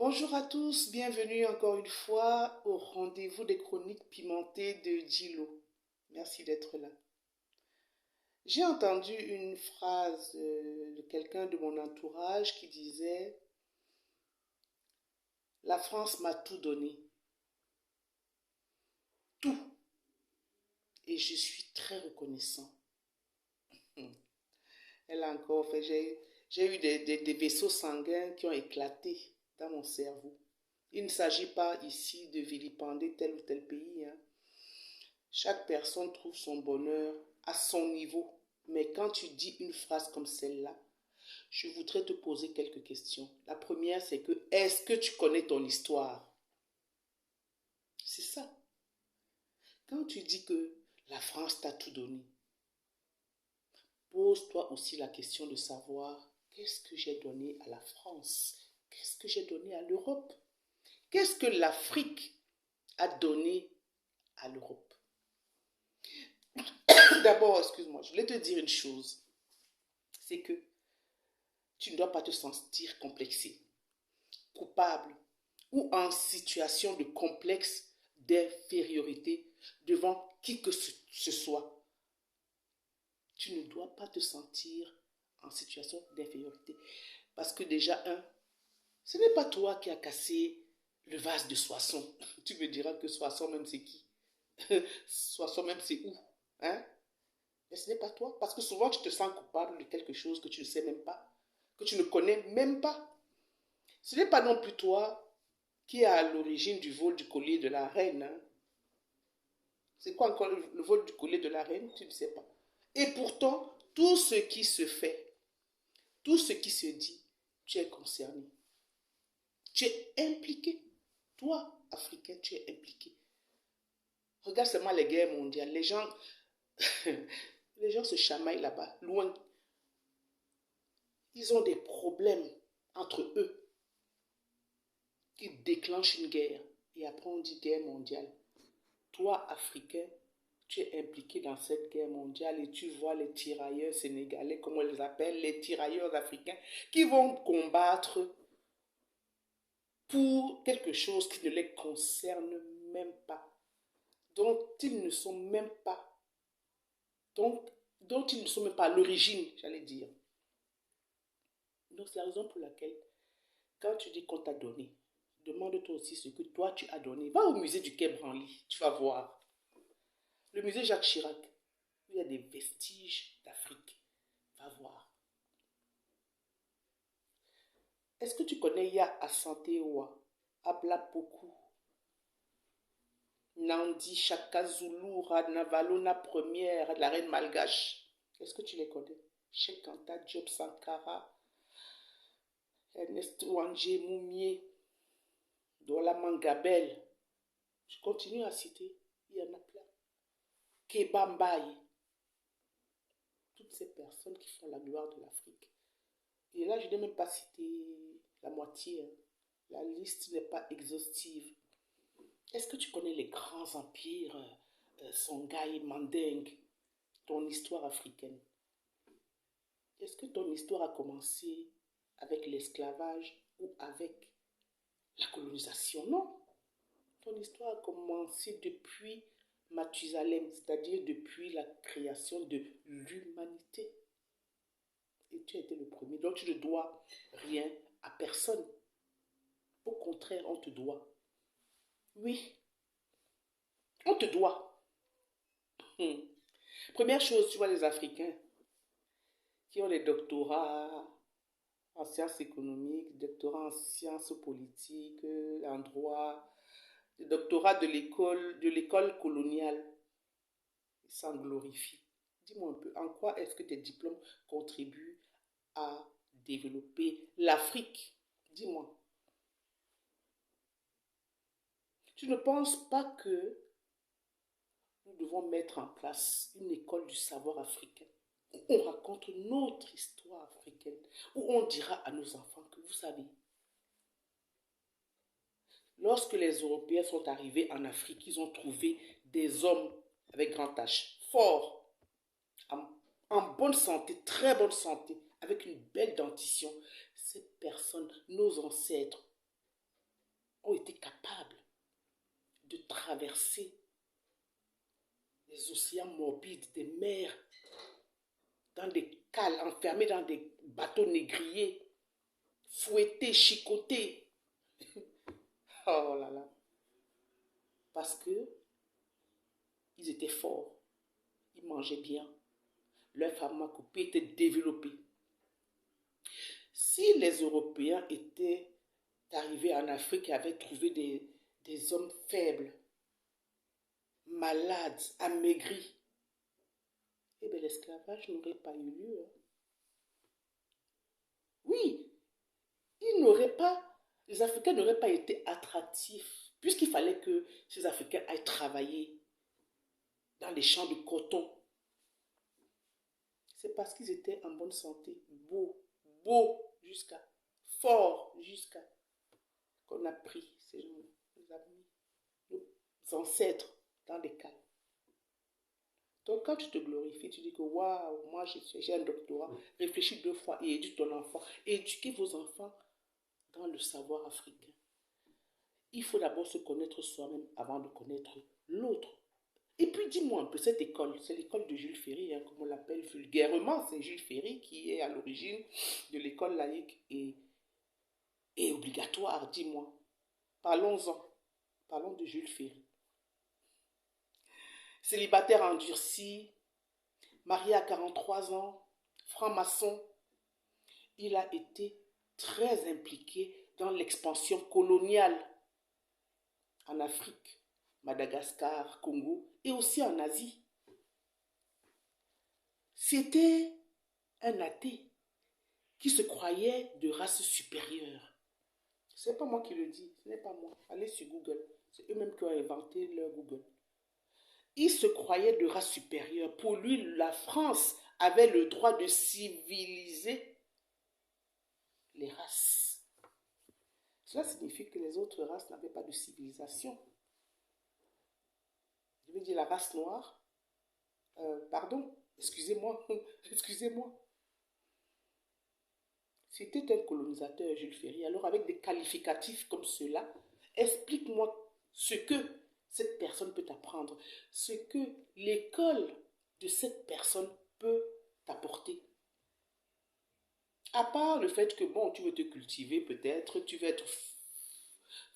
Bonjour à tous, bienvenue encore une fois au rendez-vous des chroniques pimentées de Djilo. Merci d'être là. J'ai entendu une phrase de quelqu'un de mon entourage qui disait: La France m'a tout donné, tout, et je suis très reconnaissant. Elle a encore fait, j'ai eu des vaisseaux sanguins qui ont éclaté dans mon cerveau. Il ne s'agit pas ici de vilipender tel ou tel pays, hein. Chaque personne trouve son bonheur à son niveau. Mais quand tu dis une phrase comme celle-là, je voudrais te poser quelques questions. La première, c'est que est-ce que tu connais ton histoire? C'est ça. Quand tu dis que la France t'a tout donné, pose-toi aussi la question de savoir qu'est-ce que j'ai donné à la France? Qu'est-ce que j'ai donné à l'Europe? Qu'est-ce que l'Afrique a donné à l'Europe? D'abord, excuse-moi, je voulais te dire une chose. C'est que tu ne dois pas te sentir complexé, coupable ou en situation de complexe d'infériorité devant qui que ce soit. Tu ne dois pas te sentir en situation d'infériorité. Parce que déjà, ce n'est pas toi qui as cassé le vase de Soissons. Tu me diras que Soissons même c'est qui? Soissons même c'est où? Hein? Mais ce n'est pas toi. Parce que souvent tu te sens coupable de quelque chose que tu ne sais même pas, que tu ne connais même pas. Ce n'est pas non plus toi qui est à l'origine du vol du collier de la reine, hein. C'est quoi encore le vol du collier de la reine? Tu ne sais pas. Et pourtant, tout ce qui se fait, tout ce qui se dit, tu es concerné. Tu es impliqué. Toi, Africain, tu es impliqué. Regarde seulement les guerres mondiales. Les gens se chamaillent là-bas, loin. Ils ont des problèmes entre eux qui déclenchent une guerre. Et après, on dit guerre mondiale. Toi, Africain, tu es impliqué dans cette guerre mondiale et tu vois les tirailleurs sénégalais, comme on les appelle, les tirailleurs africains, qui vont combattre pour quelque chose qui ne les concerne même pas, dont ils ne sont même pas, dont ils ne sont même pas à l'origine, j'allais dire. Donc c'est la raison pour laquelle, quand tu dis qu'on t'a donné, demande-toi aussi ce que toi tu as donné. Va au musée du Quai Branly, tu vas voir. Le musée Jacques Chirac, il y a des vestiges d'Afrique. Va voir. Est-ce que tu connais Ya Asante Oua, Ablapoku, Nandi Shaka Zulu, Radnavalona première, la reine malgache? Est-ce que tu les connais? Cheikh Anta Diop Sankara, Ernest Ouangé Moumié, Dola Mangabel. Je continue à citer, il y en a plein. Kebambaye. Toutes ces personnes qui font la gloire de l'Afrique. Et là, je n'ai même pas cité la moitié, hein. La liste n'est pas exhaustive. Est-ce que tu connais les grands empires, Songhai, Manding, ton histoire africaine? Est-ce que ton histoire a commencé avec l'esclavage ou avec la colonisation? Non. Ton histoire a commencé depuis Mathusalem, c'est-à-dire depuis la création de l'humanité. Et tu as été le premier. Donc tu ne dois rien à personne. Au contraire, on te doit. Oui, on te doit. Première chose, tu vois les Africains qui ont les doctorats en sciences économiques, doctorats en sciences politiques, en droit, des doctorats de l'école coloniale. Ils s'en glorifient. Dis-moi un peu, en quoi est-ce que tes diplômes contribuent à développer l'Afrique? Dis-moi. Tu ne penses pas que nous devons mettre en place une école du savoir africain où on raconte notre histoire africaine, où on dira à nos enfants que vous savez, lorsque les Européens sont arrivés en Afrique, ils ont trouvé des hommes avec grand H, forts, en, en bonne santé, très bonne santé, avec une belle dentition. Ces personnes, nos ancêtres, ont été capables de traverser les océans morbides, des mers, dans des cales, enfermés dans des bateaux négriers, fouettés, chicotés. Oh là là. Parce que ils étaient forts, ils mangeaient bien, leur pharmacopée était développée. Si les Européens étaient arrivés en Afrique et avaient trouvé des hommes faibles, malades, amaigris, eh bien l'esclavage n'aurait pas eu lieu. Oui, les Africains n'auraient pas été attractifs, puisqu'il fallait que ces Africains aillent travailler dans les champs de coton. C'est parce qu'ils étaient en bonne santé, beaux jusqu'à, forts jusqu'à, qu'on a pris ces gens-là, nos amis, nos ancêtres dans des camps. Donc quand tu te glorifies, tu dis que waouh, moi j'ai un doctorat, réfléchis 2 fois et éduque ton enfant. Éduquez vos enfants dans le savoir africain. Il faut d'abord se connaître soi-même avant de connaître l'autre. Et puis dis-moi un peu, cette école, c'est l'école de Jules Ferry, hein, comme on l'appelle vulgairement, c'est Jules Ferry qui est à l'origine de l'école laïque et obligatoire, dis-moi. Parlons-en, parlons de Jules Ferry. Célibataire endurci, marié à 43 ans, franc-maçon, il a été très impliqué dans l'expansion coloniale en Afrique, Madagascar, Congo et aussi en Asie. C'était un athée qui se croyait de race supérieure. Ce n'est pas moi qui le dis, ce n'est pas moi. Allez sur Google, c'est eux-mêmes qui ont inventé leur Google. Il se croyait de race supérieure. Pour lui, la France avait le droit de civiliser les races. Cela signifie que les autres races n'avaient pas de civilisation. Je veux dire la race noire. Pardon, excusez-moi, excusez-moi. C'était un colonisateur, Jules Ferry. Alors avec des qualificatifs comme cela, explique-moi ce que cette personne peut t'apprendre, ce que l'école de cette personne peut t'apporter. À part le fait que, bon, tu veux te cultiver peut-être, tu veux être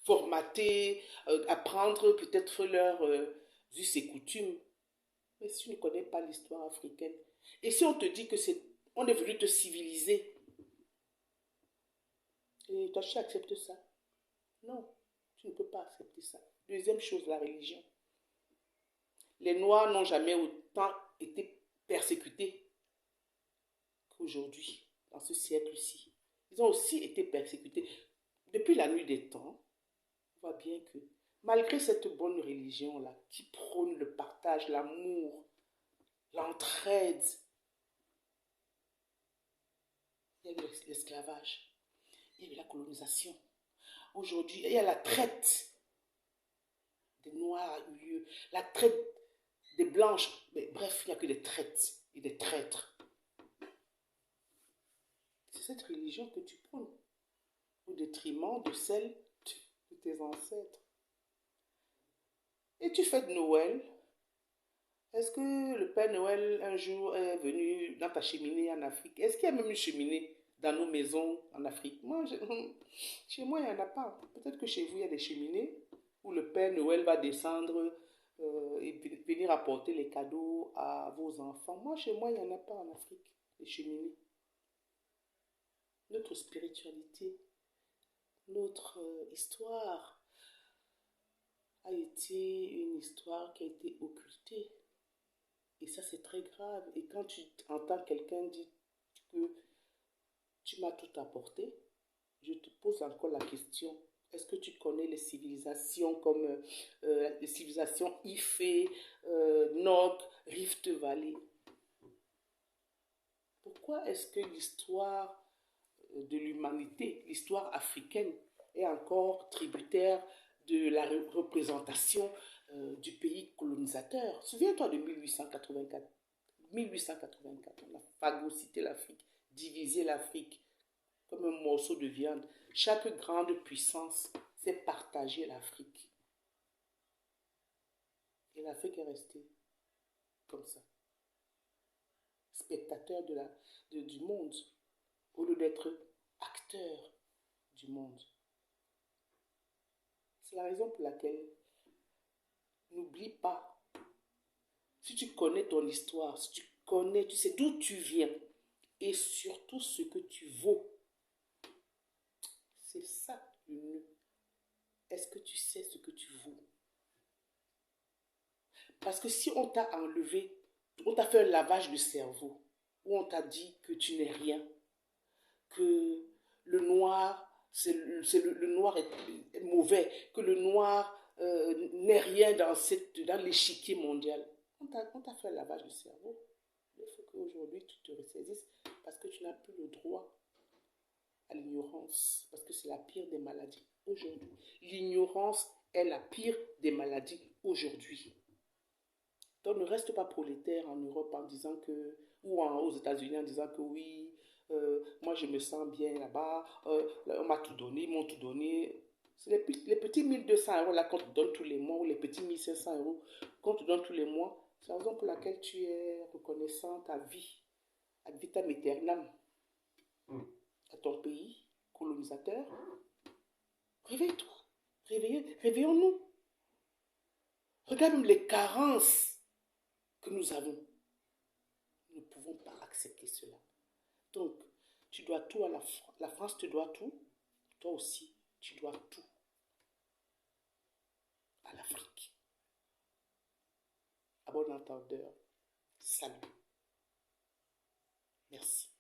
formaté, apprendre peut-être leurs us et coutumes. Mais si tu ne connais pas l'histoire africaine, et si on te dit que on est venu te civiliser, et toi tu acceptes ça? Non, tu ne peux pas accepter ça. Deuxième chose, la religion. Les Noirs n'ont jamais autant été persécutés qu'aujourd'hui, dans ce siècle-ci. Ils ont aussi été persécutés. Depuis la nuit des temps, on voit bien que malgré cette bonne religion-là, qui prône le partage, l'amour, l'entraide, il y a eu l'esclavage, il y a eu la colonisation. Aujourd'hui, il y a la traite des Noirs a eu lieu, la traite des Blanches. Mais bref, il n'y a que des traites et des traîtres. C'est cette religion que tu prônes, au détriment de celle de tes ancêtres. Et tu fêtes Noël. Est-ce que le Père Noël, un jour, est venu dans ta cheminée en Afrique? Est-ce qu'il y a même une cheminée dans nos maisons en Afrique? Moi, chez moi, il n'y en a pas. Peut-être que chez vous, il y a des cheminées où le Père Noël va descendre et venir apporter les cadeaux à vos enfants. Moi, chez moi, il n'y en a pas en Afrique, les cheminées. Notre spiritualité, notre histoire a été une histoire qui a été occultée. Et ça, c'est très grave. Et quand tu entends quelqu'un dire que tu m'as tout apporté, je te pose encore la question. Est-ce que tu connais les civilisations comme les civilisations Ifé, Nok, Rift Valley? Pourquoi est-ce que l'histoire de l'humanité, l'histoire africaine, est encore tributaire de la représentation du pays colonisateur? Souviens-toi de 1884. 1884, on a phagocyté l'Afrique, divisé l'Afrique comme un morceau de viande. Chaque grande puissance c'est partager l'Afrique. Et l'Afrique est restée comme ça, spectateur du monde, au lieu d'être acteur du monde. C'est la raison pour laquelle n'oublie pas, si tu connais ton histoire, si tu connais, tu sais d'où tu viens et surtout ce que tu vaux, c'est ça le nœud. Est-ce que tu sais ce que tu vaux? Parce que si on t'a enlevé, on t'a fait un lavage de cerveau, où on t'a dit que tu n'es rien, que le noir, le noir est mauvais, que le noir n'est rien dans l'échiquier mondial. On t'a fait un lavage de cerveau. Il faut qu'aujourd'hui tu te ressaisisses parce que tu n'as plus le droit à l'ignorance, parce que c'est la pire des maladies aujourd'hui. L'ignorance est la pire des maladies aujourd'hui. Donc ne reste pas prolétaire en Europe en disant que, ou aux États-Unis en disant que oui, moi je me sens bien là-bas, on m'a tout donné, ils m'ont tout donné. C'est les petits 1200 € là qu'on te donne tous les mois, ou les petits 1500 € qu'on te donne tous les mois. C'est la raison pour laquelle tu es reconnaissante à vie, ad vitam aeternam, à ton pays colonisateur. Réveille-toi, réveillons-nous. Regarde même les carences que nous avons. Nous ne pouvons pas accepter cela. Donc, tu dois tout à la France te doit tout. Toi aussi, tu dois tout à l'Afrique. À bon entendeur, salut. Merci.